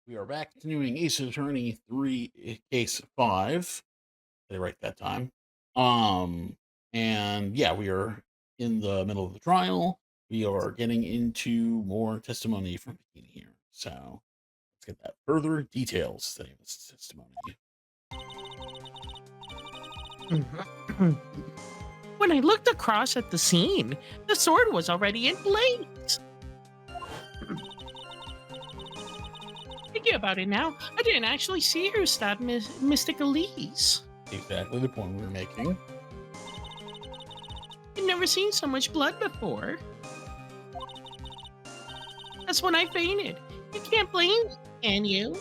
We are back continuing Ace Attorney 3, Case 5. Did I write that time? And yeah, we are in the middle of the trial. We are getting into more testimony from Bikini here. So let's get that further details of this testimony. When I looked across at the scene, the sword was already in place. Thinking about it now, I didn't actually see her stab Mystic Elise. Exactly the point we were making. I've never seen so much blood before. That's when I fainted. You can't blame me, can you?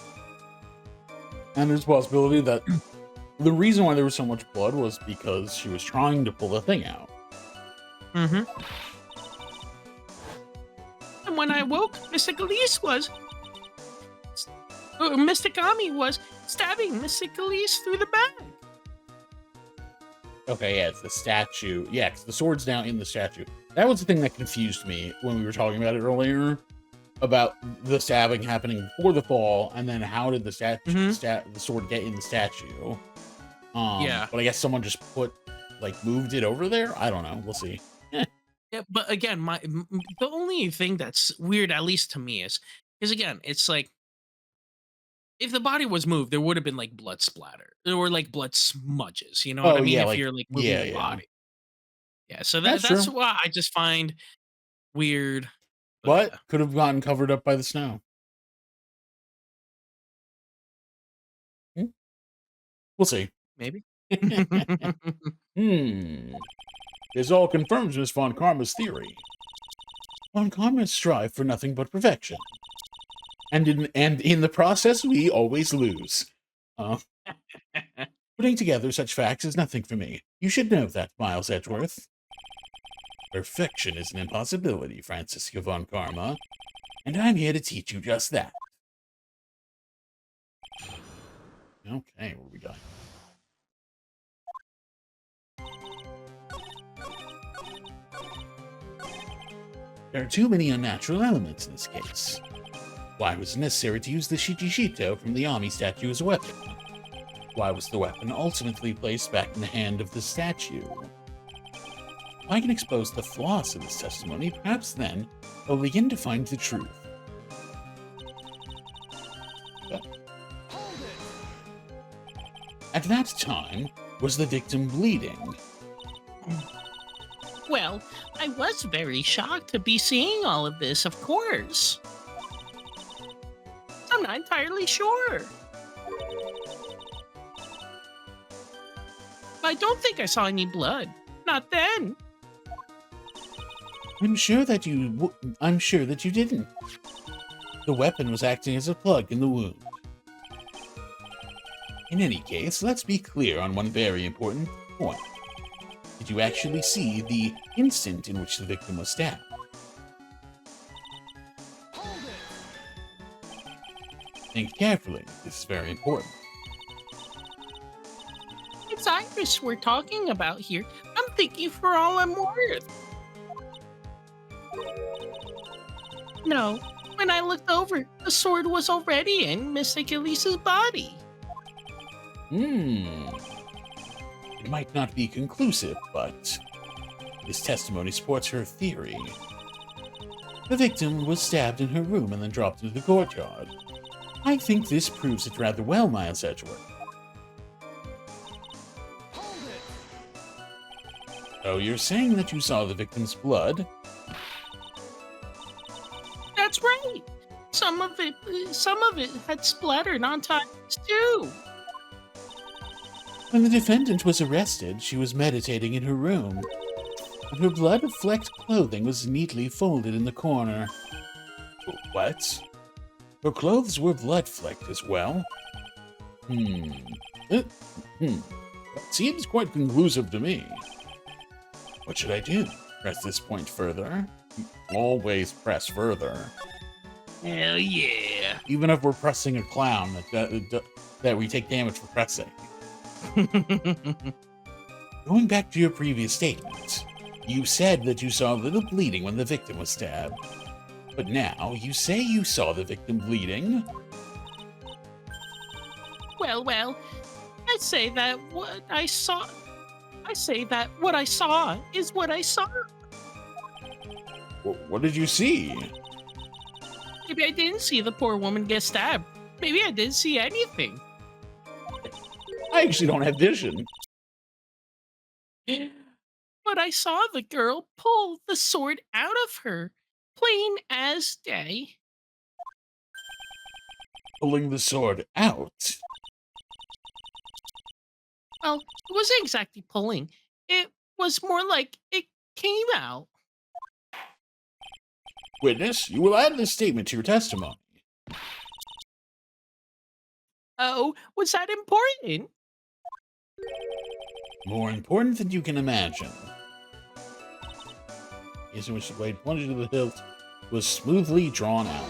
And there's a possibility that the reason why there was so much blood was because she was trying to pull the thing out. Mm-hmm. And when I woke, Mystic Elise was... Mystic Ami was stabbing Mystic Elise through the back. Okay, yeah, it's the statue. Yeah, because the sword's now in the statue. That was the thing that confused me when we were talking about it earlier, about the stabbing happening before the fall, and then how did the the sword get in the statue? Yeah. But I guess someone just moved it over there? I don't know. We'll see. Yeah, but again, the only thing that's weird, at least to me, is again, it's like if the body was moved, there would have been like blood splatter or like blood smudges. You know what I Oh, mean? yeah, If like, you're like moving yeah, the yeah. body, yeah. So That's that's true. why I just find weird. But But yeah, could have gotten covered up by the snow. Hmm? We'll see. maybe. Hmm. This all confirms Miss Von Karma's theory. Von Karma strive for nothing but perfection. And in the process, we always lose. Uh, Putting together such facts is nothing for me. You should know that, Miles Edgeworth. Perfection is an impossibility, Francisca Von Karma, and I'm here to teach you just that. Okay, where we going? There are too many unnatural elements in this case. Why was it necessary to use the Shichishito from the Ami statue as a weapon? Why was the weapon ultimately placed back in the hand of the statue? If I can expose the flaws of this testimony, perhaps then I'll begin to find the truth. At that time, was the victim bleeding? Well, I was very shocked to be seeing all of this. Of course, I'm not entirely sure. I don't think I saw any blood. Not then. I'm sure that you didn't. The weapon was acting as a plug in the wound. In any case, let's be clear on one very important point. Did you actually see the instant in which the victim was stabbed? Think carefully. This is very important. It's Iris we're talking about here. I'm thinking for all I'm worth. No, when I looked over, the sword was already in Miss Achillese's body. It might not be conclusive, but this testimony supports her theory. The victim was stabbed in her room and then dropped into the courtyard. I think this proves it rather well, Miles Edgeworth. Oh, you're saying that you saw the victim's blood? That's right. Some of it had splattered on tiles too. When the defendant was arrested, she was meditating in her room, and her blood-flecked clothing was neatly folded in the corner. What? Her clothes were blood-flecked as well? That seems quite conclusive to me. What should I do? Press this point further? Always press further. Hell yeah. Even if we're pressing a clown, that we take damage for pressing. Going back to your previous statement, you said that you saw a little bleeding when the victim was stabbed. But now, you say you saw the victim bleeding? Well, I say that what I saw. I say that what I saw is what I saw. What did you see? Maybe I didn't see the poor woman get stabbed. Maybe I didn't see anything. I actually don't have vision. But I saw the girl pull the sword out of her, plain as day. Pulling the sword out. Well, it wasn't exactly pulling. It was more like it came out. Witness, you will add this statement to your testimony. Oh, was that important? More important than you can imagine. Is in which the blade plunged into the hilt was smoothly drawn out.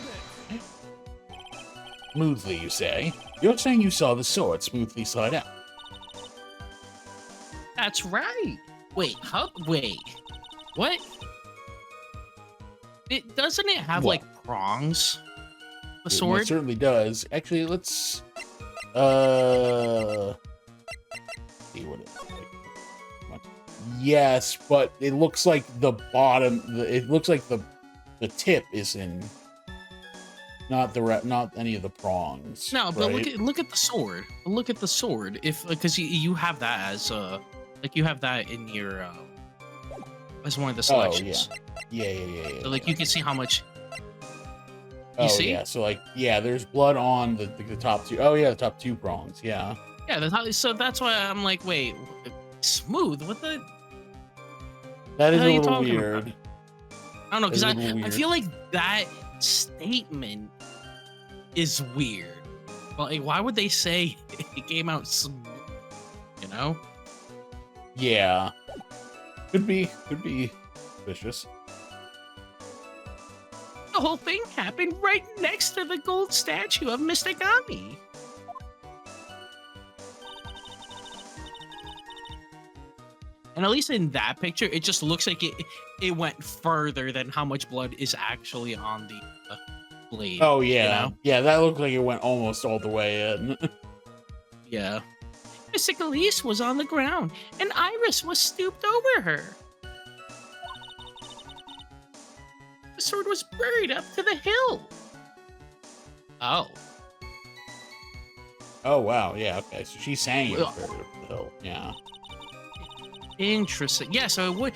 Smoothly, you say? You're saying you saw the sword smoothly slide out. That's right. Wait, wait. What? It doesn't it have What? like prongs? The It sword? most certainly does. Actually, let's see what it looks like. Yes, but it looks like the bottom. It looks like the tip is in, not any of the prongs. No, but right? look at the sword. Look at the sword. If because you have that as like you have that in your as one of the selections. Yeah. So like you can see how much. Oh, see? yeah. So like, yeah, there's blood on the top two. Oh yeah, the top two prongs. Yeah. Yeah, so that's why I'm like, wait, smooth? What the? That is What a are you little talking weird. about? I don't know, because That is a little I weird. feel like that statement is weird. Well, like, why would they say it came out smooth? You know? Yeah. Could be vicious. The whole thing happened right next to the gold statue of Mr. Gami. And at least in that picture, it just looks like it went further than how much blood is actually on the blade. Oh yeah. You know? Yeah, that looked like it went almost all the way in. Yeah. Miss Elise was on the ground, and Iris was stooped over her. The sword was buried up to the hill. Oh. Oh wow, yeah, okay. So she's saying it was Well- buried up the hill. Yeah. Interesting. Yeah, so it would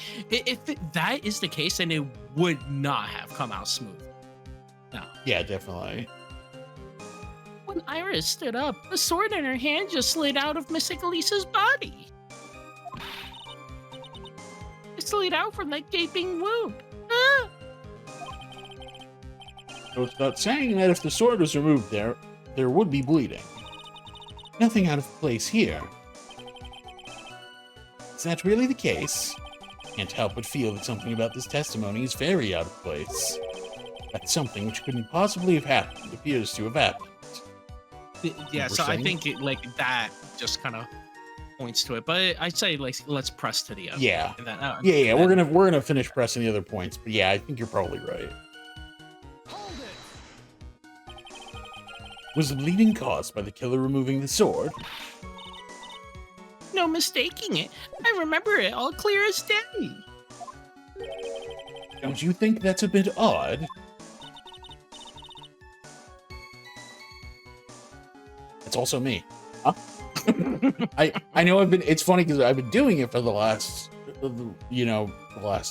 that is the case, then it would not have come out smooth. No. Yeah, definitely. When Iris stood up, the sword in her hand just slid out of Miss Elisa's body. It slid out from that gaping wound. Ah! So it's not saying that if the sword was removed there would be bleeding. Nothing out of place here. Is that really the case? Can't help but feel that something about this testimony is very out of place. That something which couldn't possibly have happened appears to have happened. Yeah, so I Interesting. think that just kind of points to it. But I'd say like let's press to the other. Yeah. And then, Yeah, and we're gonna finish pressing the other points, but yeah, I think you're probably right. Was the bleeding caused by the killer removing the sword? no mistaking it. I remember it all clear as day. Don't you think that's a bit odd? It's also me. Huh? I know it's funny because I've been doing it for the last,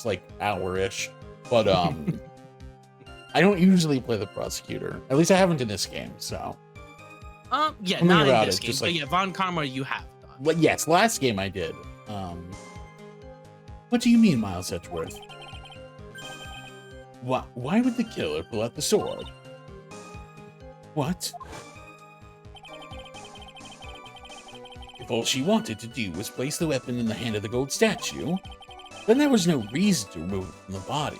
like hour-ish, but I don't usually play the prosecutor. At least I haven't in this game, so. Yeah, Tell me not in about this it, game. just But like- yeah, Von Karma, you have done. But yes, last game I did. What do you mean, Miles Edgeworth? Why would the killer pull out the sword? What? If all she wanted to do was place the weapon in the hand of the gold statue, then there was no reason to remove it from the body.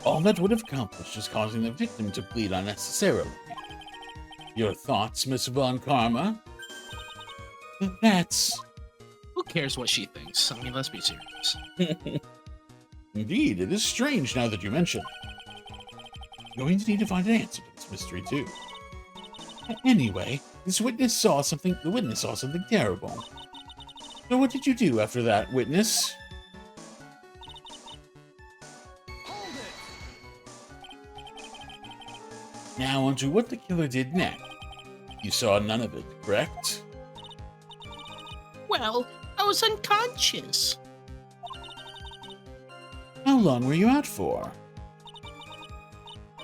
All that would have accomplished is causing the victim to bleed unnecessarily. Your thoughts, Miss Von Karma? That's... Who cares what she thinks? I mean, let's be serious. Indeed, it is strange now that you mention it. I'm going to need to find an answer to this mystery too. Anyway, the witness saw something terrible. So what did you do after that, witness? Now onto what the killer did next. You saw none of it, correct? Well, I was unconscious. How long were you out for?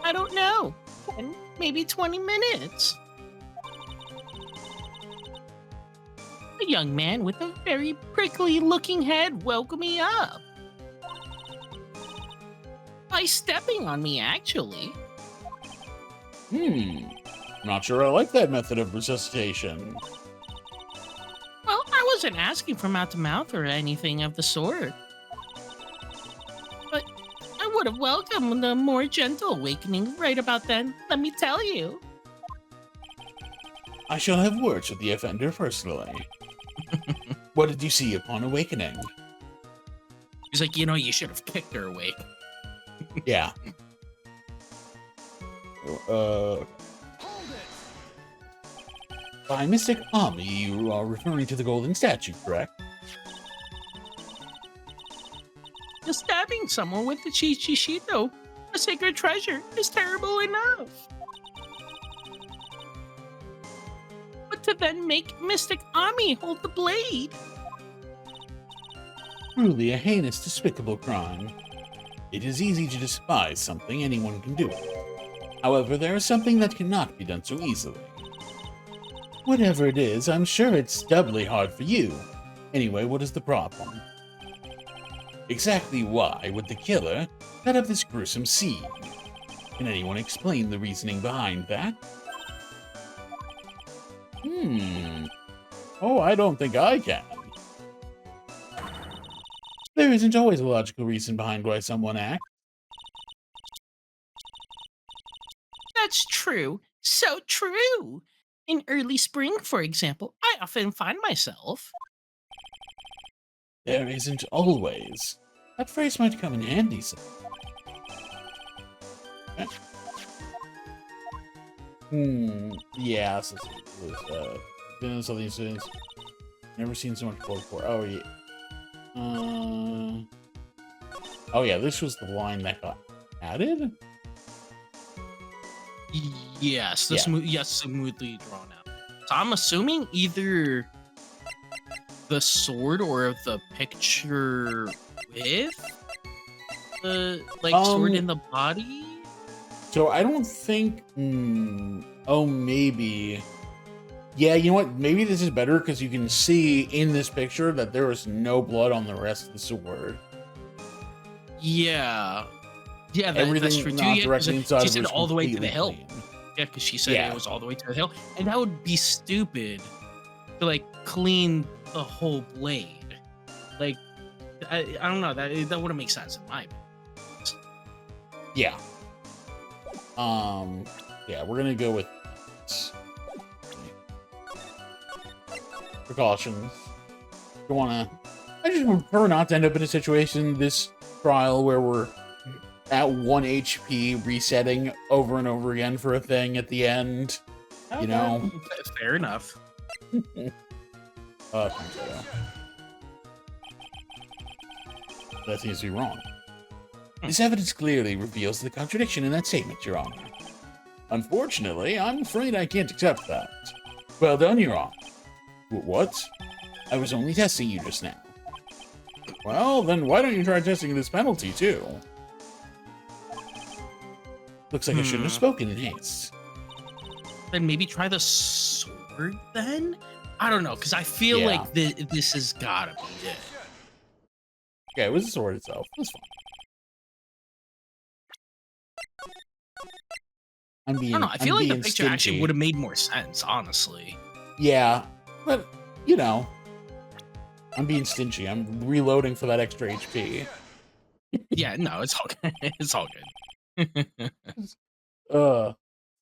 I don't know. 10, maybe 20 minutes. A young man with a very prickly looking head woke me up. By stepping on me, actually. Not sure I like that method of resuscitation. Well, I wasn't asking for mouth to mouth or anything of the sort. But I would have welcomed a more gentle awakening right about then, let me tell you. I shall have words with the offender personally. What did you see upon awakening? He's like, you should have kicked her awake. Yeah. By Mystic Ami, you are referring to the golden statue, correct? Just stabbing someone with the Chichishito, a sacred treasure, is terrible enough. But to then make Mystic Ami hold the blade. Truly a heinous, despicable crime. It is easy to despise something, anyone can do it. However, there is something that cannot be done so easily. Whatever it is, I'm sure it's doubly hard for you. Anyway, what is the problem? Exactly why would the killer set up this gruesome scene? Can anyone explain the reasoning behind that? Oh, I don't think I can. There isn't always a logical reason behind why someone acts. That's true. So true. In early spring, for example, I often find myself. There isn't always. That phrase might come in handy some. Yeah, so been in something since. Never seen so much blood before. Oh yeah. Oh yeah, this was the line that got added? Yes, Yeah. smoothly drawn out. So I'm assuming either the sword or the picture with the sword in the body. So I don't think. Oh, maybe. Yeah, you know what? Maybe this is better because you can see in this picture that there is no blood on the rest of the sword. Yeah, Everything that's true too. not Yeah, directly inside she of said it is all the way to the hill. completely clean. Yeah, because she said Yeah. it was all the way to the hill, and that would be stupid to clean the whole blade. I don't know, that wouldn't make sense in my opinion. Yeah. Yeah, we're gonna go with precautions. I just prefer not to end up in a situation this trial where we're at 1 HP resetting over and over again for a thing at the end. You know? Fair enough. That seems to be wrong. This evidence clearly reveals the contradiction in that statement, Your Honor. Unfortunately, I'm afraid I can't accept that. Well done, Your Honor. What? I was only testing you just now. Well, then why don't you try testing this penalty, too? Looks like I shouldn't have spoken in haste. Then maybe try the sword then? I don't know, because I feel like this has gotta be it. Yeah, it was the sword itself. It was fine. I don't know, I feel like the picture actually would have made more sense, honestly. Yeah, but, I'm being stingy. I'm reloading for that extra HP. Yeah, no, it's all good. It's all good. Mr.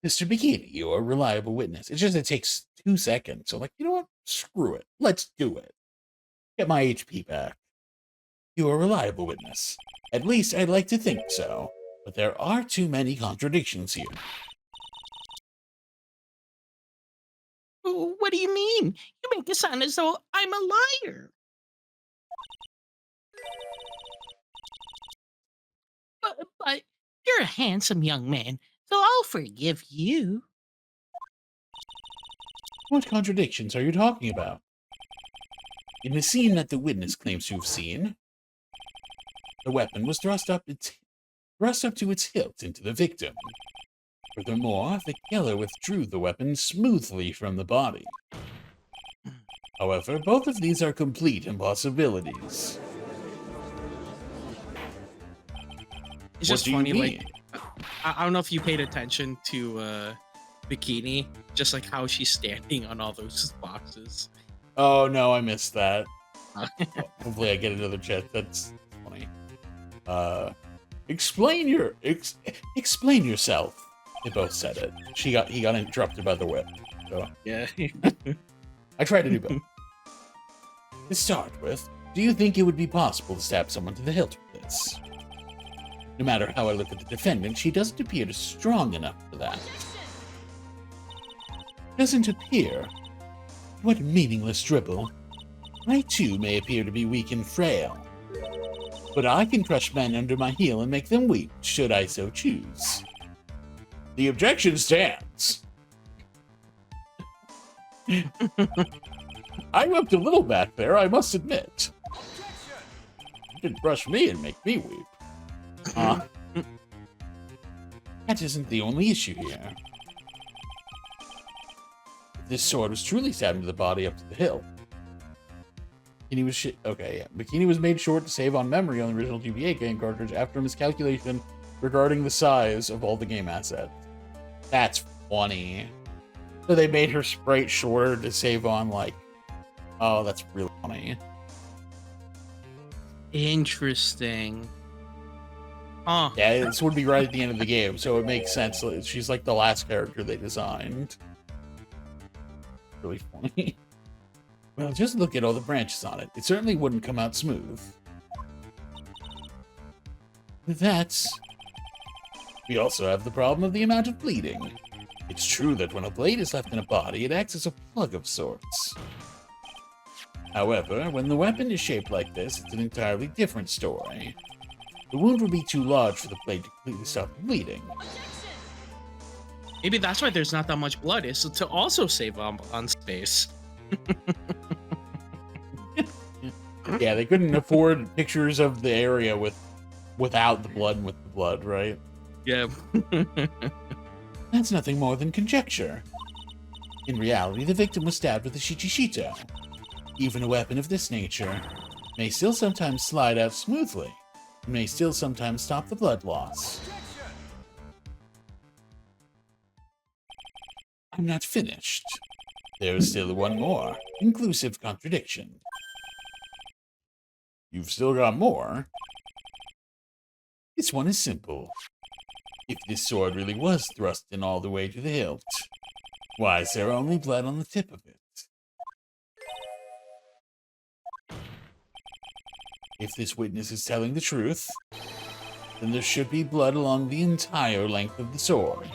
Bikini, you're a reliable witness. It's just it takes 2 seconds. So, you know what? Screw it. Let's do it. Get my HP back. You're a reliable witness. At least I'd like to think so. But there are too many contradictions here. What do you mean? You make it sound as though I'm a liar. But you're a handsome young man, so I'll forgive you. What contradictions are you talking about? In the scene that the witness claims to have seen, the weapon was thrust up to its hilt into the victim. Furthermore, the killer withdrew the weapon smoothly from the body. However, both of these are complete impossibilities. It's What just do you funny, like mean? I don't know if you paid attention to Bikini, just like how she's standing on all those boxes. Oh no, I missed that. Uh, Hopefully I get another chat. That's funny. Explain yourself. They both said it. He got interrupted by the whip. So yeah. I tried to do both. To start with, do you think it would be possible to stab someone to the hilt with this? No matter how I look at the defendant, she doesn't appear strong enough for that. Doesn't appear? What meaningless dribble. I too may appear to be weak and frail. But I can crush men under my heel and make them weak, should I so choose. The objection stands. I whipped a little back there, I must admit. You didn't brush me and make me weep. That isn't the only issue here. If this sword was truly stabbed into the body up to the hilt. Bikini was made short to save on memory on the original GBA game cartridge after a miscalculation regarding the size of all the game assets. That's funny. So they made her sprite shorter to save on, like... Oh, that's really funny. Interesting. Huh. Yeah, this would be right at the end of the game, so it makes sense. She's like the last character they designed. Really funny. Well, just look at all the branches on it. It certainly wouldn't come out smooth. We also have the problem of the amount of bleeding. It's true that when a blade is left in a body, it acts as a plug of sorts. However, when the weapon is shaped like this, it's an entirely different story. The wound would be too large for the blade to completely stop the bleeding. Maybe that's why there's not that much blood, is to also save on space. Yeah, they couldn't afford pictures of the area without the blood and with the blood, right? Yeah. That's nothing more than conjecture. In reality, the victim was stabbed with a shichishito. Even a weapon of this nature may still sometimes slide out smoothly, and may still sometimes stop the blood loss. I'm not finished. There is still one more, inclusive contradiction. You've still got more? This one is simple. If this sword really was thrust in all the way to the hilt, why is there only blood on the tip of it? If this witness is telling the truth, then there should be blood along the entire length of the sword.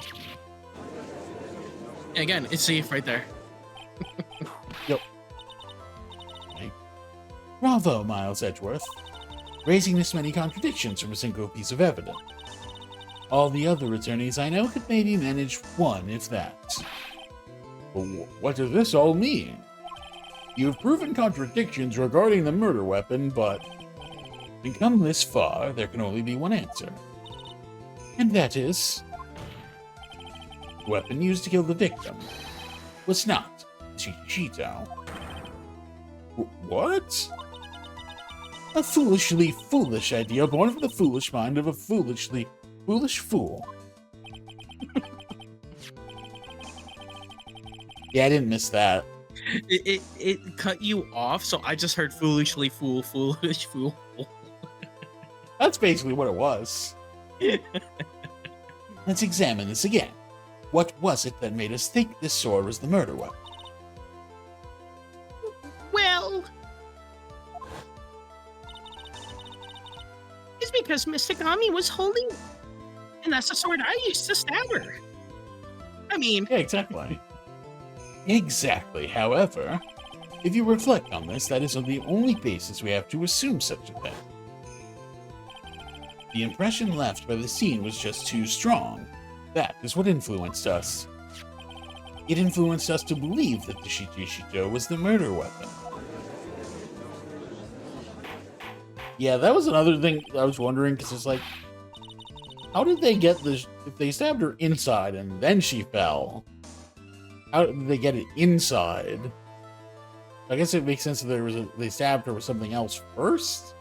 Again, it's safe right there. Yep. Okay. Bravo, Miles Edgeworth. Raising this many contradictions from a single piece of evidence. All the other attorneys I know could maybe manage one, if that. But what does this all mean? You've proven contradictions regarding the murder weapon, but having come this far, there can only be one answer. And that is... the weapon used to kill the victim was not Chichito. What? A foolishly foolish idea born from the foolish mind of a foolish fool. Yeah, I didn't miss that. It cut you off, so I just heard foolish fool. That's basically what it was. Let's examine this again. What was it that made us think this sword was the murder weapon? Well, it's because Miss Tagami was holding, and that's the sword I used to stab her. I mean, Yeah, exactly. Exactly. However, if you reflect on this, that is the only basis we have to assume such a thing. The impression left by the scene was just too strong. That is what influenced us. It influenced us to believe that the Shito was the murder weapon. Yeah, that was another thing I was wondering, because it's like, how did they get the... If they stabbed her inside and then she fell, how did they get it inside? I guess it makes sense that they stabbed her with something else first?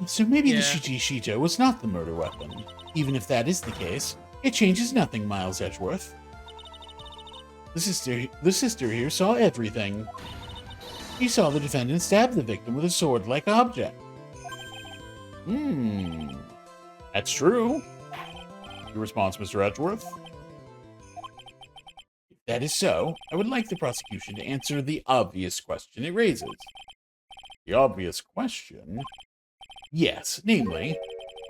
So maybe the Shito was not the murder weapon. Even if that is the case, it changes nothing, Miles Edgeworth. The sister here saw everything. She saw the defendant stab the victim with a sword-like object. That's true. Your response, Mr. Edgeworth? If that is so, I would like the prosecution to answer the obvious question it raises. The obvious question? Yes, namely,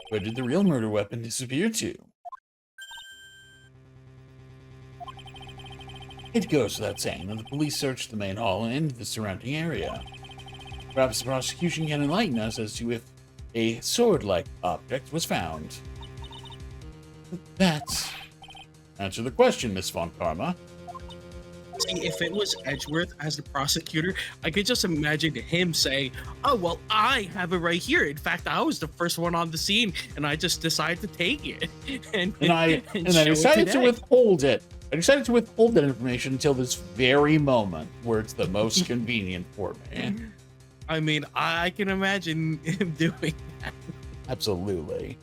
where did the real murder weapon disappear to? It goes without saying that the police searched the main hall and the surrounding area. Perhaps the prosecution can enlighten us as to if a sword-like object was found. That's... Answer the question, Miss Von Karma. See, if it was Edgeworth as the prosecutor, I could just imagine him saying, "Oh, well, I have it right here. In fact, I was the first one on the scene, and I just decided to take it." and I decided to withhold it. I decided to withhold that information until this very moment, where it's the most convenient for me. I mean, I can imagine him doing that. Absolutely.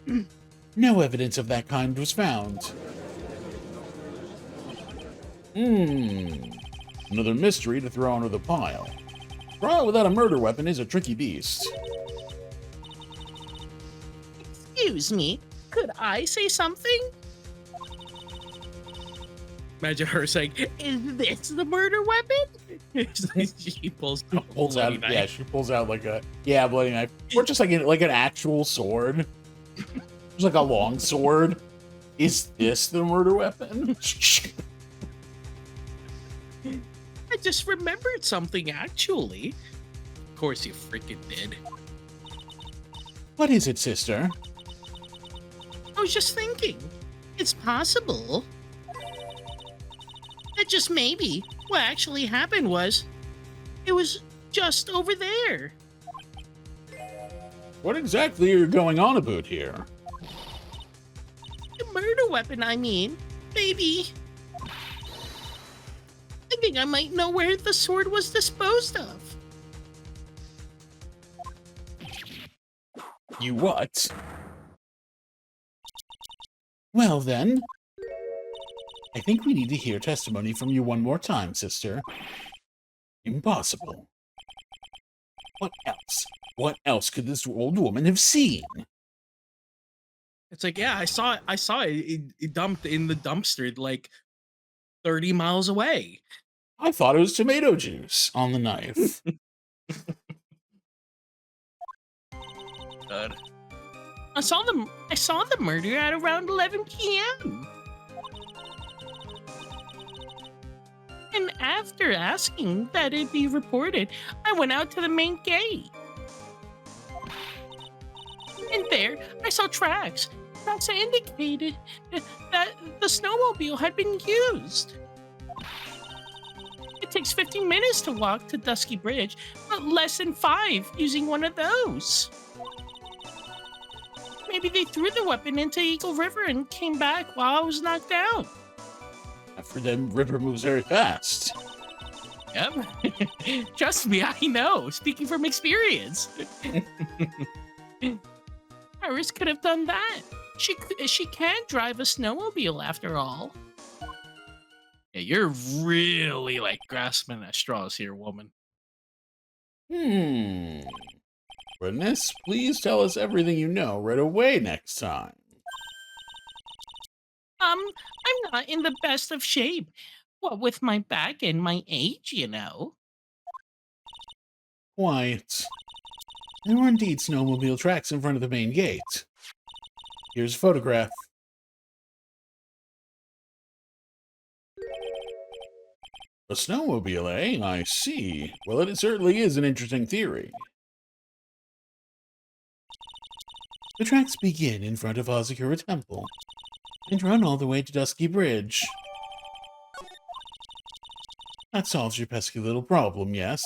No evidence of that kind was found. Another mystery to throw under the pile. Trial without a murder weapon is a tricky beast. Excuse me, could I say something? Imagine her saying, "Is this the murder weapon?" She pulls out yeah, she pulls out like a bloody knife, or just like an actual sword. It's like a long sword. Is this the murder weapon? I just remembered something, actually. Of course you freaking did. What is it, sister? I was just thinking. It's possible that just maybe what actually happened was it was just over there. What exactly are you going on about here? The murder weapon, I mean. Maybe. I think I might know where the sword was disposed of. You what? Well then, I think we need to hear testimony from you one more time, sister. Impossible. What else? What else could this old woman have seen? It's like, yeah, I saw it. It dumped in the dumpster like 30 miles away. I thought it was tomato juice on the knife. God. I saw the murder at around 11 p.m. And after asking that it be reported, I went out to the main gate. And there, I saw tracks that indicated that the snowmobile had been used. It takes 15 minutes to walk to Dusky Bridge, but less than 5 using one of those. Maybe they threw the weapon into Eagle River and came back while I was knocked out. For them, river moves very fast. Yep. Trust me, I know. Speaking from experience. Iris could have done that. She can't drive a snowmobile after all. Yeah, you're really like grasping at straws here, woman. Witness, please tell us everything you know right away next time. I'm not in the best of shape. What with my back and my age, you know. Quite. There were indeed snowmobile tracks in front of the main gate. Here's a photograph. A snowmobile, eh? I see. Well, it certainly is an interesting theory. The tracks begin in front of Hazakura Temple and run all the way to Dusky Bridge. That solves your pesky little problem, yes?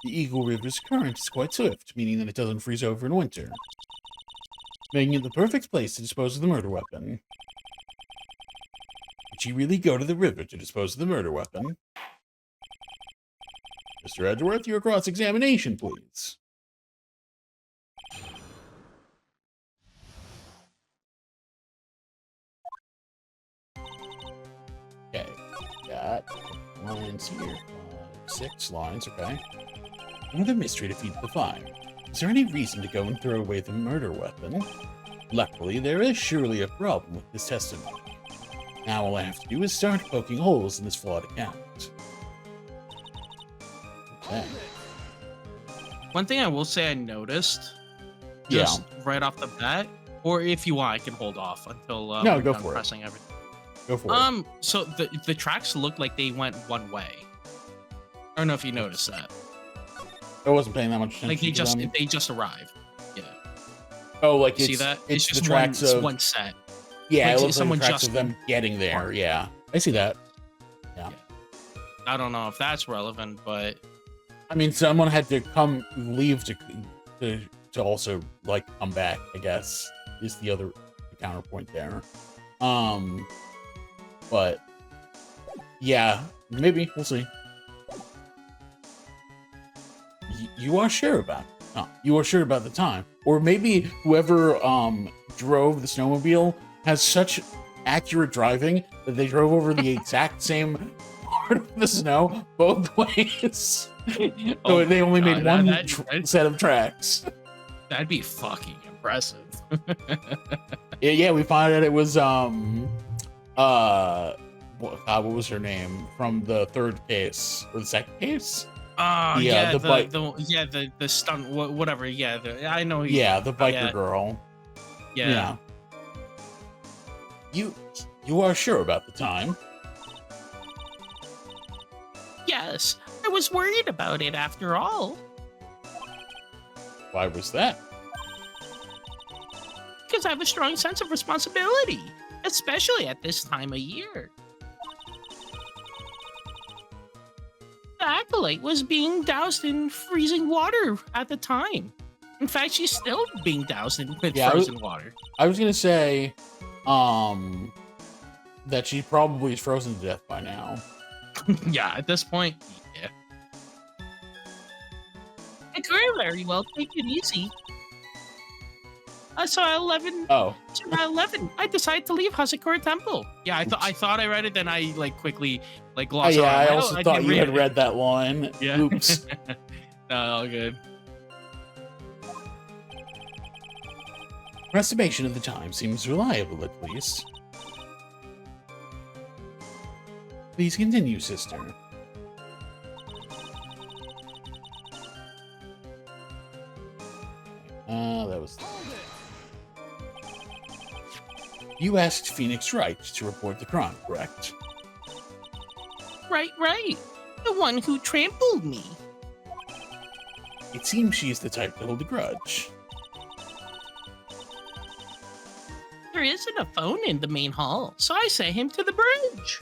The Eagle River's current is quite swift, meaning that it doesn't freeze over in winter, making it the perfect place to dispose of the murder weapon. Did she really go to the river to dispose of the murder weapon? Mr. Edgeworth, your cross-examination, please. Okay, got lines here. 6 lines, okay. Another mystery to feed the fire. Is there any reason to go and throw away the murder weapon? Luckily, there is surely a problem with this testimony. Now all I have to do is start poking holes in this flawed account. Okay. One thing I will say I noticed, just right off the bat, or if you want, I can hold off until no, we're go done for pressing it. everything. Go for it. So the tracks look like they went one way. I don't know if you noticed that. I wasn't paying that much attention. Like to they just arrived. Yeah. Oh, like See that? It's just the tracks one, of one set. Yeah, like it looks someone like the tracks just of them getting there. Yeah, I see that. Yeah. I don't know if that's relevant, but I mean, someone had to leave to also like come back. I guess is the other counterpoint there. But yeah, maybe we'll see. You are sure about it? No, you are sure about the time, or maybe whoever drove the snowmobile has such accurate driving that they drove over the exact same part of the snow both ways. So they only made one set of tracks. That'd be fucking impressive. Yeah, we found out it was what was her name from the third case or the second case? The stunt, whatever. Yeah, I know. The biker girl. Yeah. You are sure about the time? Yes, I was worried about it after all. Why was that? Because I have a strong sense of responsibility, especially at this time of year. The acolyte was being doused in freezing water at the time. In fact, she's still being doused in frozen water. I was gonna say, that she probably is frozen to death by now. Yeah, at this point, yeah. I could very well take it easy. So at 11. Oh. So at 11, I decided to leave Hazakura Temple. Yeah, I thought I read it, then I quickly glossed over. I also thought you had read that line. Yeah. Oops. No, all good. Her estimation of the time seems reliable, at least. Please continue, sister. That was... You asked Phoenix Wright to report the crime, correct? Right. The one who trampled me. It seems she's the type to hold a grudge. There isn't a phone in the main hall, so I sent him to the bridge.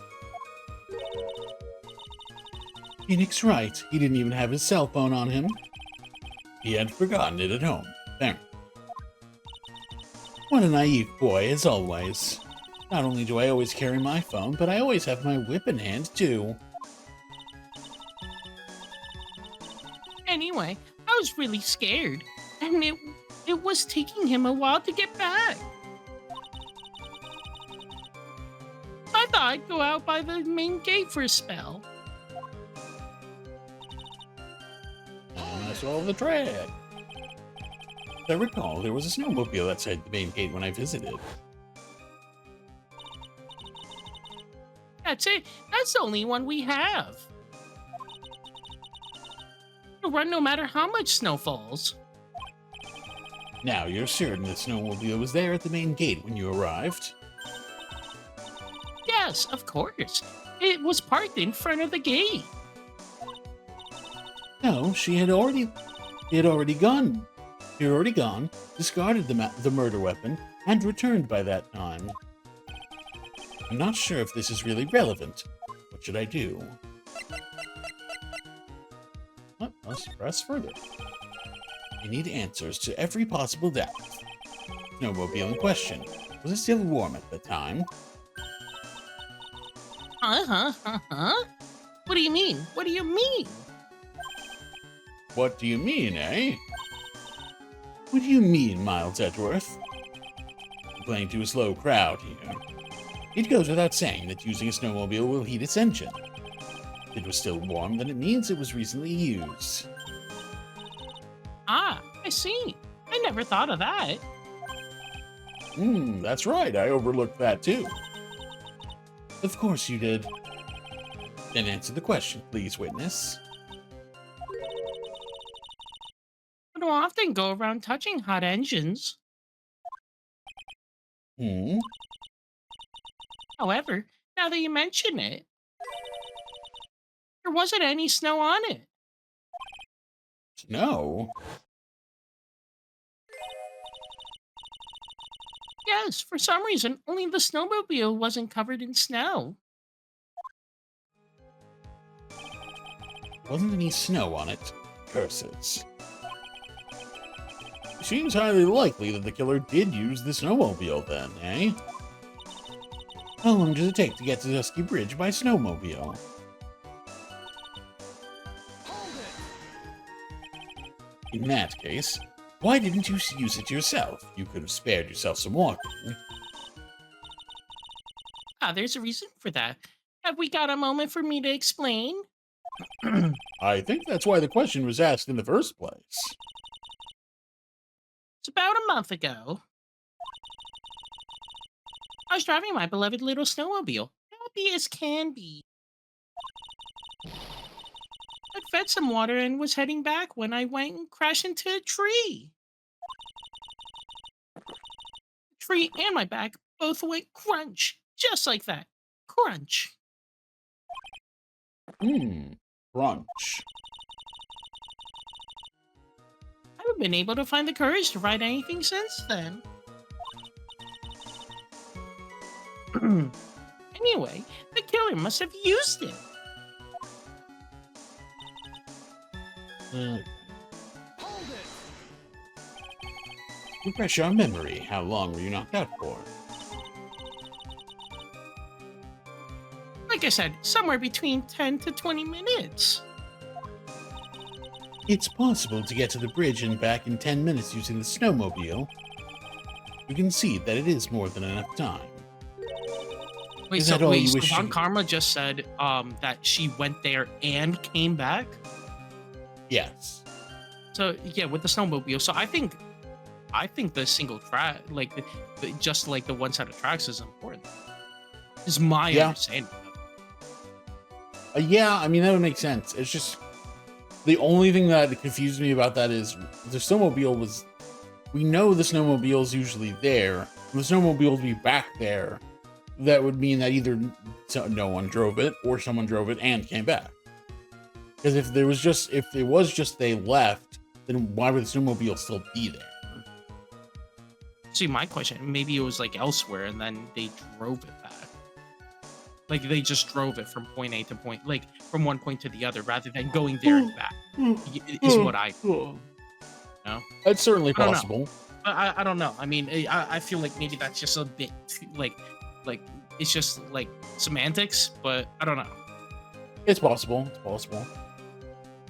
Phoenix Wright. He didn't even have his cell phone on him. He had forgotten it at home. There. What a naive boy, as always. Not only do I always carry my phone, but I always have my whip in hand, too. Anyway, I was really scared, and it was taking him a while to get back. I thought I'd go out by the main gate for a spell. And I saw the track. As I recall, there was a snowmobile outside the main gate when I visited. That's it. That's the only one we have. It'll run no matter how much snow falls. Now, you're certain the snowmobile was there at the main gate when you arrived? Yes, of course. It was parked in front of the gate. No, he had already gone. He had already gone, discarded the murder weapon, and returned by that time. I'm not sure if this is really relevant. What should I do? Let's press further. I need answers to every possible doubt. Snowmobile in question. Was it still warm at the time? What do you mean? What do you mean? What do you mean, eh? What do you mean, Miles Edgeworth? I'm playing to a slow crowd here. It goes without saying that using a snowmobile will heat its engine. If it was still warm, then it means it was recently used. Ah, I see. I never thought of that. That's right. I overlooked that too. Of course you did. Then answer the question, please, witness. I don't often go around touching hot engines. However, now that you mention it, there wasn't any snow on it. Snow? Yes, for some reason, only the snowmobile wasn't covered in snow. Wasn't any snow on it. Curses. Seems highly likely that the killer did use the snowmobile then, eh? How long does it take to get to Dusky Bridge by snowmobile? In that case, why didn't you use it yourself? You could have spared yourself some walking. Ah, there's a reason for that. Have we got a moment for me to explain? I think that's why the question was asked in the first place. It's about a month ago. I was driving my beloved little snowmobile, happy as can be. I'd fed some water and was heading back when I went and crashed into a tree. The tree and my back both went crunch, just like that. Crunch. Crunch. I haven't been able to find the courage to write anything since then. Anyway, the killer must have used it. Refresh our memory. How long were you knocked out for? Like I said, somewhere between 10 to 20 minutes. It's possible to get to the bridge and back in 10 minutes using the snowmobile. You can see that it is more than enough time. Wait, Is so, that all you so wish Von to- Karma just said that she went there and came back? Yes. So yeah, with the snowmobile. So I think the single track, like just like the one set of tracks, is important. Is my Yeah. understanding. Yeah, I mean, that would make sense. It's just the only thing that confused me about that is the snowmobile was. We know the snowmobile's usually there. The snowmobile would be back there. That would mean that either no one drove it or someone drove it and came back. Because if it was just they left, then why would the snowmobile still be there? See, my question, maybe it was like elsewhere, and then they drove it back. Like they just drove it from point A to point, like from one point to the other, rather than going there and back. Is what I know. It's certainly I don't know. possible. I don't know. I mean, I feel like maybe that's just a bit like it's just like semantics, but I don't know. It's possible. It's possible.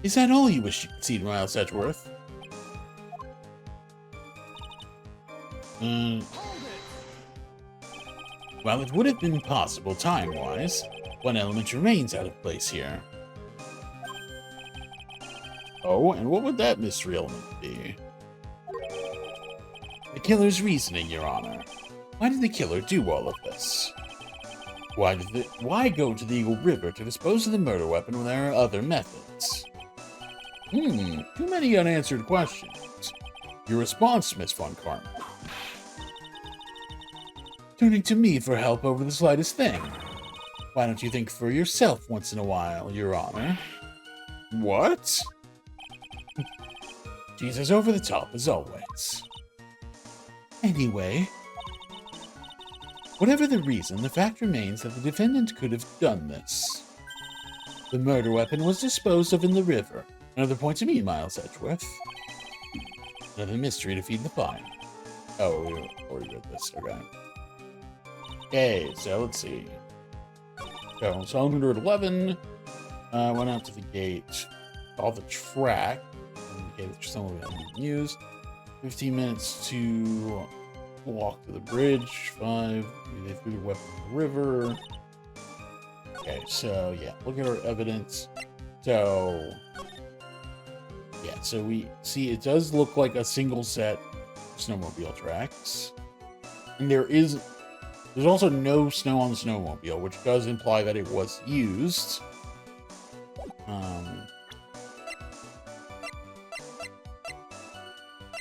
Is that all you wish you could see, Miles Edgeworth? Well, it would have been possible time-wise. One element remains out of place here. Oh, and what would that mystery element be? The killer's reasoning, Your Honor. Why did the killer do all of this? Why go to the Eagle River to dispose of the murder weapon when there are other methods? Too many unanswered questions. Your response, Miss Von Karma. Turning to me for help over the slightest thing. Why don't you think for yourself once in a while, Your Honor? What? Jesus over the top, as always. Anyway, whatever the reason, the fact remains that the defendant could have done this. The murder weapon was disposed of in the river. Another point to me, Miles Edgeworth. Another mystery to feed the fire. Oh, we already read this. Okay. Okay, so let's see. So, Psalm 111 went out to the gate, saw the track, indicated that some of it hadn't been used. 15 minutes to walk to the bridge. 5, they threw the weapon in the river. Okay, so yeah, look at our evidence. So, yeah, so we see it does look like a single set of snowmobile tracks. And there's also no snow on the snowmobile, which does imply that it was used.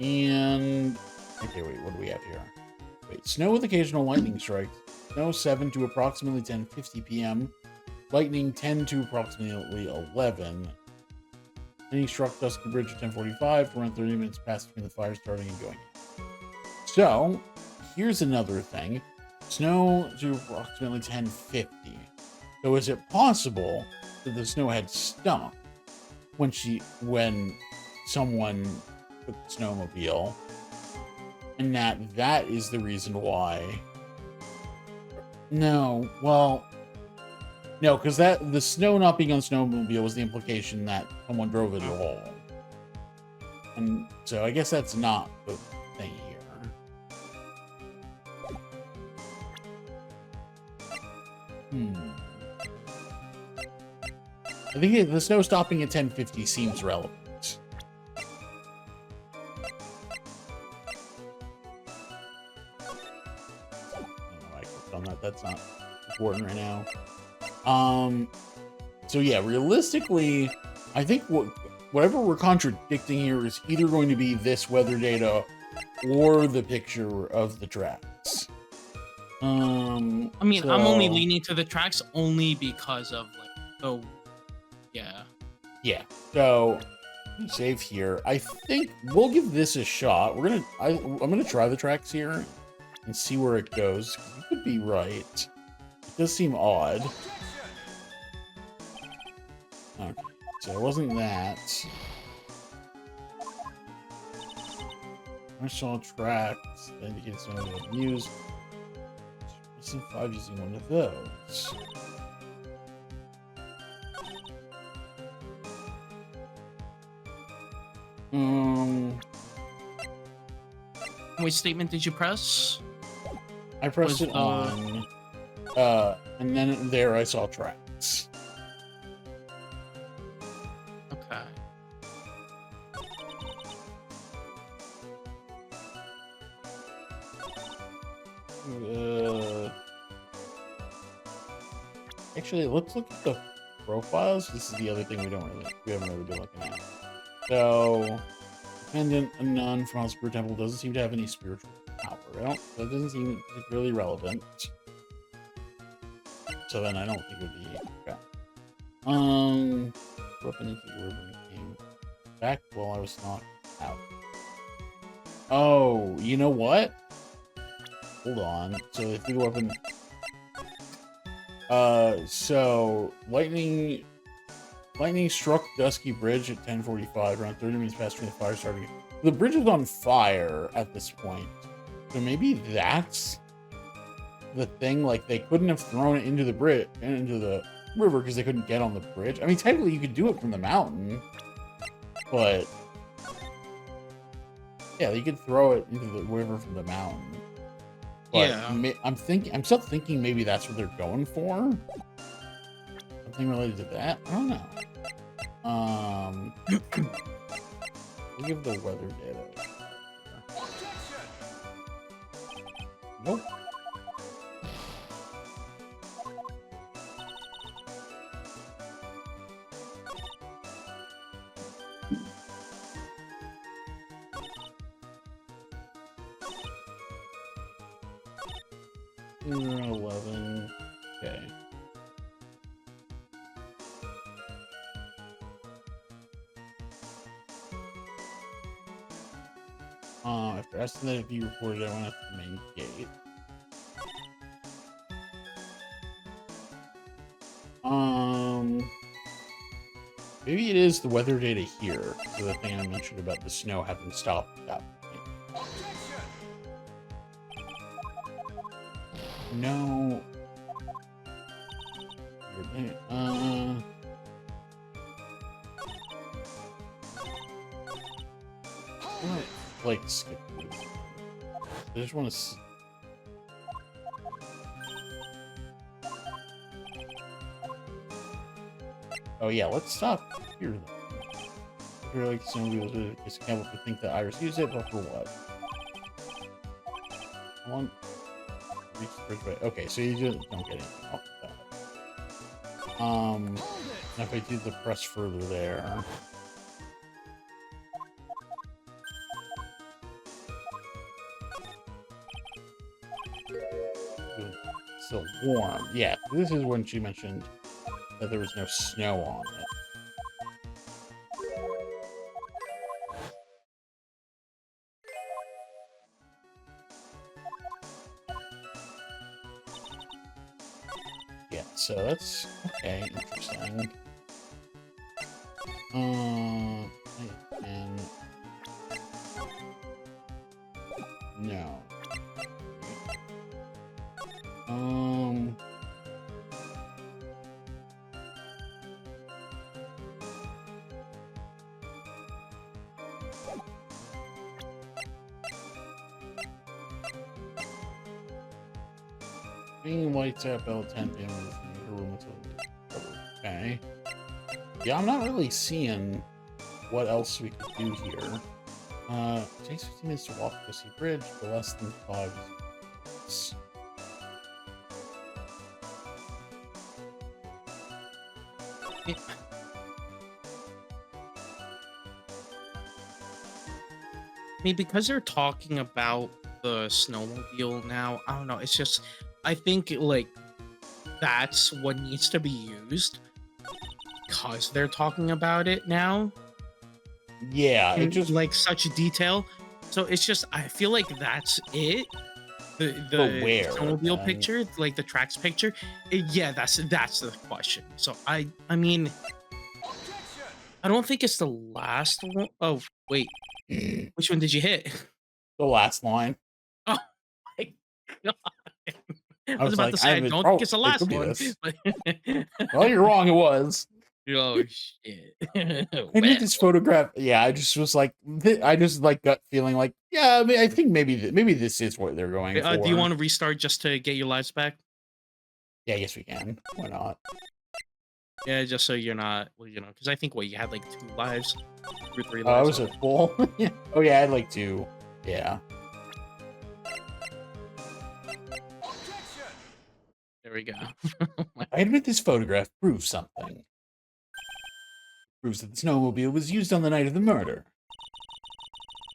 And okay, wait, what do we have here? Wait, snow with occasional lightning strikes. Snow 7 to approximately 10:50 p.m. Lightning 10 to approximately 11. Lightning struck Dusky Bridge at 10:45, around 30 minutes passed between the fire starting and going. So, here's another thing. Snow to approximately 10:50. So is it possible that the snow had stopped when someone took the snowmobile, and that is the reason why? No, well, no, because the snow not being on the snowmobile was the implication that someone drove it at all. And so I guess that's not the thing here. I think the snow stopping at 10:50 seems relevant. I clicked on that. That's not important right now. So yeah, realistically, I think whatever we're contradicting here is either going to be this weather data or the picture of the tracks. I mean, I'm only leaning to the tracks only because of yeah. So save here. I think we'll give this a shot. I'm gonna try the tracks here and see where it goes. You could be right. It does seem odd. Okay, so it wasn't that. I saw tracks that indicated some of the views. I see 5 using one of those. Which statement did you press? I pressed it on, and then there I saw tracks. Okay. Actually, let's look at the profiles. This is the other thing we haven't really been looking at. So, dependent, a nun from House Temple doesn't seem to have any spiritual power. That doesn't seem really relevant. So then I don't think it would be okay. Weapon into the river and came back while I was knocked out. Oh, you know what? Hold on. So they threw the weapon. So lightning struck Dusky Bridge at 10:45, around 30 minutes past when the fire started. The bridge is on fire at this point, so maybe that's the thing. Like they couldn't have thrown it into the river because they couldn't get on the bridge. I mean, technically you could do it from the mountain, but yeah, you could throw it into the river from the mountain. But yeah, I'm still thinking maybe that's what they're going for. Something related to that? I don't know. We'll give the weather data. Nope. We're 11. Okay. The rest of that you reported I went up to the main gate. Maybe it is the weather data here. So the thing I mentioned about the snow having stopped at that point. No. Like skip this. I just want to. Oh yeah, let's stop here. I feel like some people just can't think that Iris used it, but for what? I want reach the bridge. Okay, so you just don't get anything off of that. If I do the press further there. Still warm. Yeah, this is when she mentioned that there was no snow on it. Yeah, so that's okay, interesting. And no. Bringing lights up L10 p.m. in the room until okay. Yeah, I'm not really seeing what else we could do here. It takes 15 minutes to walk to see bridge, but less than 5 minutes. I mean, because they're talking about the snowmobile now, I don't know. It's just, I think like that's what needs to be used because they're talking about it now Yeah, it in just like such detail. So it's just, I feel like that's it. The where, snowmobile then? picture, like the tracks picture. Yeah, that's the question. So I mean, I don't think it's the last one. Oh wait, which one did you hit? the last line. Oh my god. I I was was about to like, say, I don't think it's the it could last be one. this. But Well, you're wrong. It was. oh shit. I Well, did this photograph. Yeah, I just was like, I just like gut feeling like, yeah, I mean, I think maybe this is what they're going do you for. want to restart just to get your lives back? Yeah, yes, we can. Why not? Yeah, just so you're not, well, because I think you had like 2 lives, 2 or 3 Oh, I lives. was at full. Yeah. Oh, yeah, I had like 2. Yeah. There we go. I admit this photograph proves something. Proves that the snowmobile was used on the night of the murder.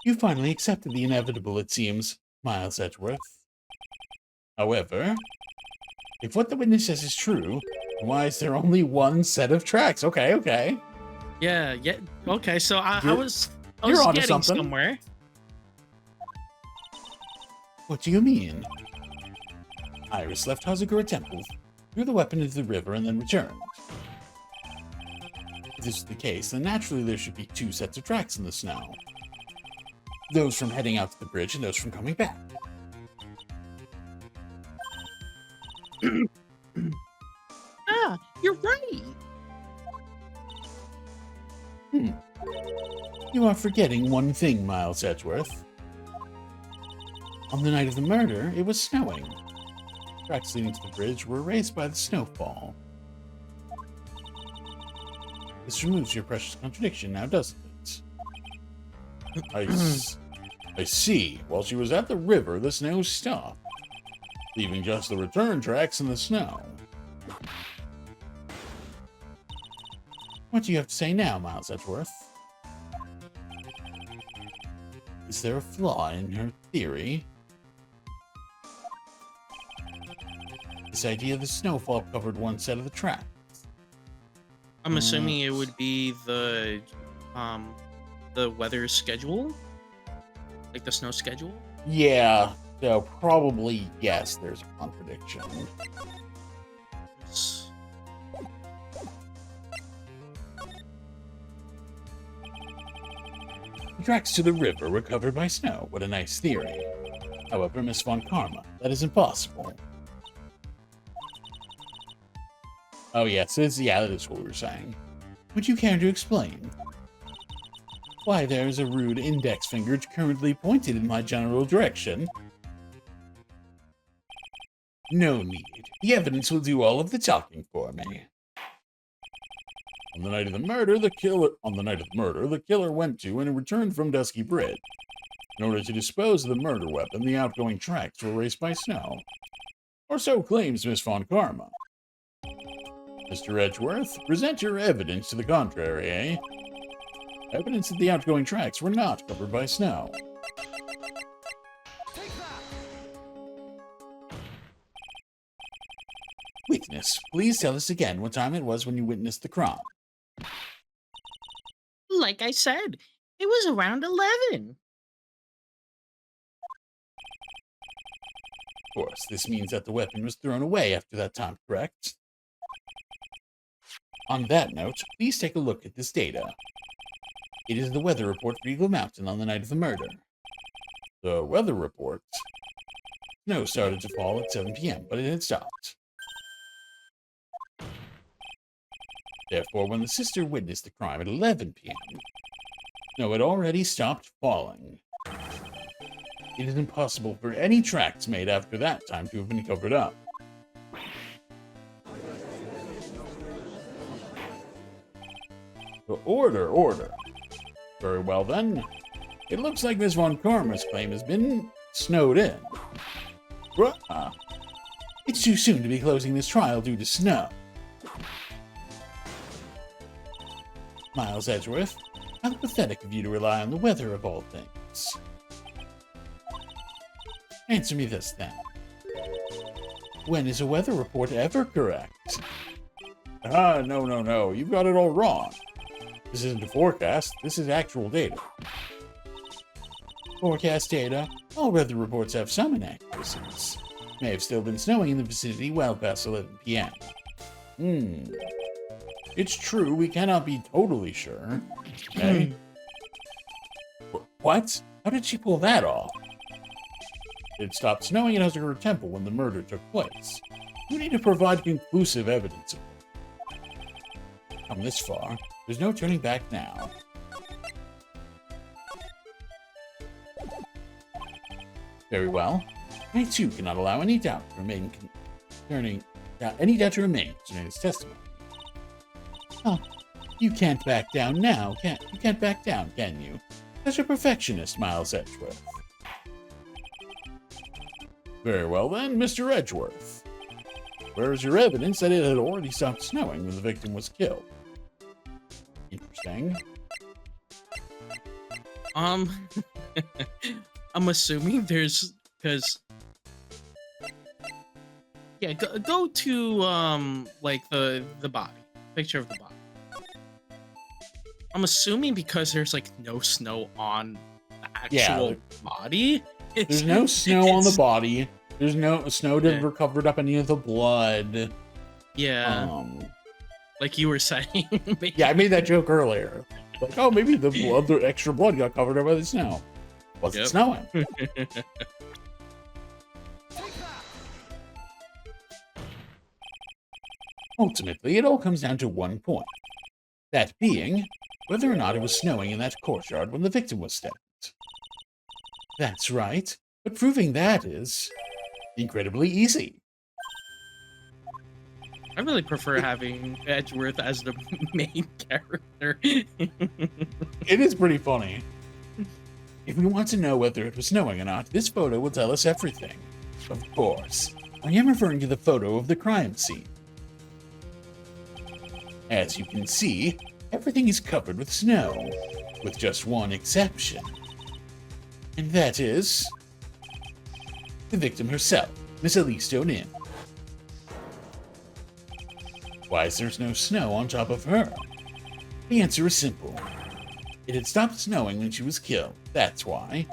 You finally accepted the inevitable, it seems, Miles Edgeworth. However, if what the witness says is true, why is there only one set of tracks? Okay. Yeah. Okay, so I You're, was you're onto getting something. somewhere. What do you mean? Iris left Hazagura Temple, threw the weapon into the river, and then returned. If this is the case, then naturally there should be 2 sets of tracks in the snow. Those from heading out to the bridge and those from coming back. Ah, you're right. You are forgetting one thing, Miles Edgeworth. On the night of the murder, it was snowing. Tracks leading to the bridge were erased by the snowfall. This removes your precious contradiction now, doesn't it? I see. While she was at the river, the snow stopped, leaving just the return tracks in the snow. What do you have to say now, Miles Edgeworth? Is there a flaw in her theory? This idea the snowfall covered one set of the tracks. I'm assuming it would be the weather schedule. Like the snow schedule? Yeah, so probably yes, there's a contradiction. It's- Tracks to the river were covered by snow. What a nice theory. However, Miss Von Karma, that is impossible. Oh, yes, that is what we were saying. Would you care to explain? Why, there's a rude index finger currently pointed in my general direction. No need. The evidence will do all of the talking for me. On the night of the murder, the killer went to and returned from Dusky Bridge. In order to dispose of the murder weapon, the outgoing tracks were erased by snow. Or so claims Miss Von Karma. Mr. Edgeworth, present your evidence to the contrary, eh? Evidence that the outgoing tracks were not covered by snow. Witness, please tell us again what time it was when you witnessed the crime. Like I said, it was around 11. Of course, this means that the weapon was thrown away after that time, correct? On that note, please take a look at this data. It is the weather report for Eagle Mountain on the night of the murder. The weather report? Snow started to fall at 7 p.m., but it had stopped. Therefore, when the sister witnessed the crime at 11 p.m., snow had already stopped falling. It is impossible for any tracks made after that time to have been covered up. Order. Very well then. It looks like Miss Von Karma's claim has been snowed in. It's too soon to be closing this trial due to snow. Miles Edgeworth, how pathetic of you to rely on the weather of all things. Answer me this then. When is a weather report ever correct? No. You've got it all wrong. This isn't a forecast, this is actual data. Forecast data? All weather reports have some inaccuracies. May have still been snowing in the vicinity well past 11 p.m. It's true, we cannot be totally sure. Okay? What? How did she pull that off? It stopped snowing at Husker Temple when the murder took place. You need to provide conclusive evidence of it. Come this far, there's no turning back now. Very well. I too cannot allow any doubt to remain concerning this testimony. Oh, you can't back down now, you can't back down, can you? Such a perfectionist, Miles Edgeworth. Very well then, Mr. Edgeworth. Where is your evidence that it had already stopped snowing when the victim was killed? Interesting. I'm assuming there's because yeah, go to like the body picture of the body. I'm assuming because there's like no snow on the actual body. There's no snow on the body. There's no snow never covered up any of the blood. Yeah. Like you were saying. Yeah, I made that joke earlier. Like, oh, maybe the extra blood got covered up by the snow. Wasn't snowing. Ultimately, it all comes down to one point. That being, whether or not it was snowing in that courtyard when the victim was stabbed. That's right, but proving that is incredibly easy. I really prefer having Edgeworth as the main character. It is pretty funny. If we want to know whether it was snowing or not, this photo will tell us everything. Of course, I am referring to the photo of the crime scene. As you can see, everything is covered with snow, with just one exception. And that is the victim herself, Miss Elise O'Neill. Why is there no snow on top of her? The answer is simple. It had stopped snowing when she was killed, that's why.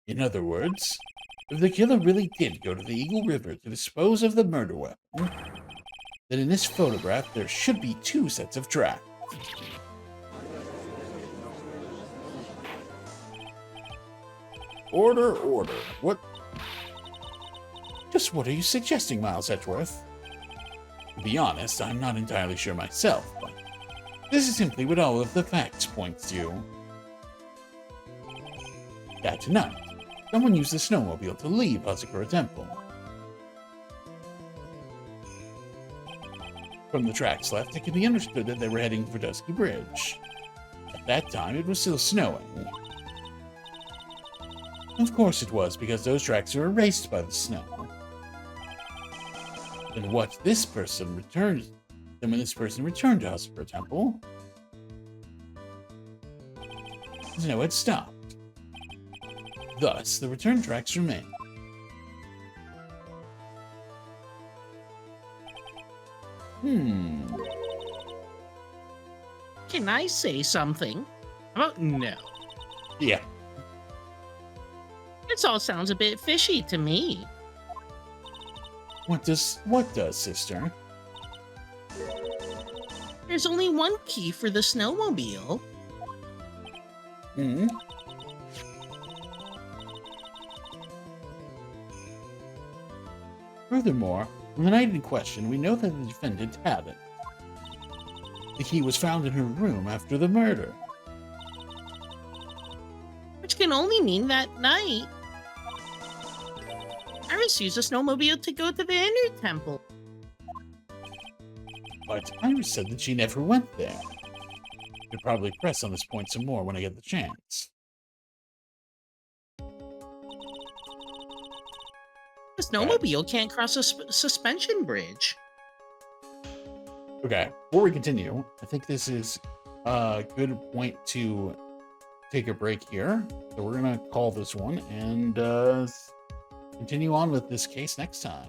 In other words, if the killer really did go to the Eagle River to dispose of the murder weapon, then in this photograph there should be 2 sets of tracks. Order, order. What? Just what are you suggesting, Miles Edgeworth? To be honest, I'm not entirely sure myself, but this is simply what all of the facts point to. That tonight, someone used the snowmobile to leave Hazakura Temple. From the tracks left, it can be understood that they were heading for Dusky Bridge. At that time, it was still snowing. Of course it was, because those tracks were erased by the snow. Then when this person returned to Hazakura Temple, the snow had stopped. Thus, the return tracks remain. Can I say something? How about no? Yeah. This all sounds a bit fishy to me. What does, sister? There's only one key for the snowmobile. Furthermore, on the night in question, we know that the defendant had it. The key was found in her room after the murder. Which can only mean that night Iris used a snowmobile to go to the inner temple. But Iris said that she never went there. Could probably press on this point some more when I get the chance. The snowmobile can't cross a suspension bridge. Okay, before we continue, I think this is a good point to take a break here. So we're going to call this one and continue on with this case next time.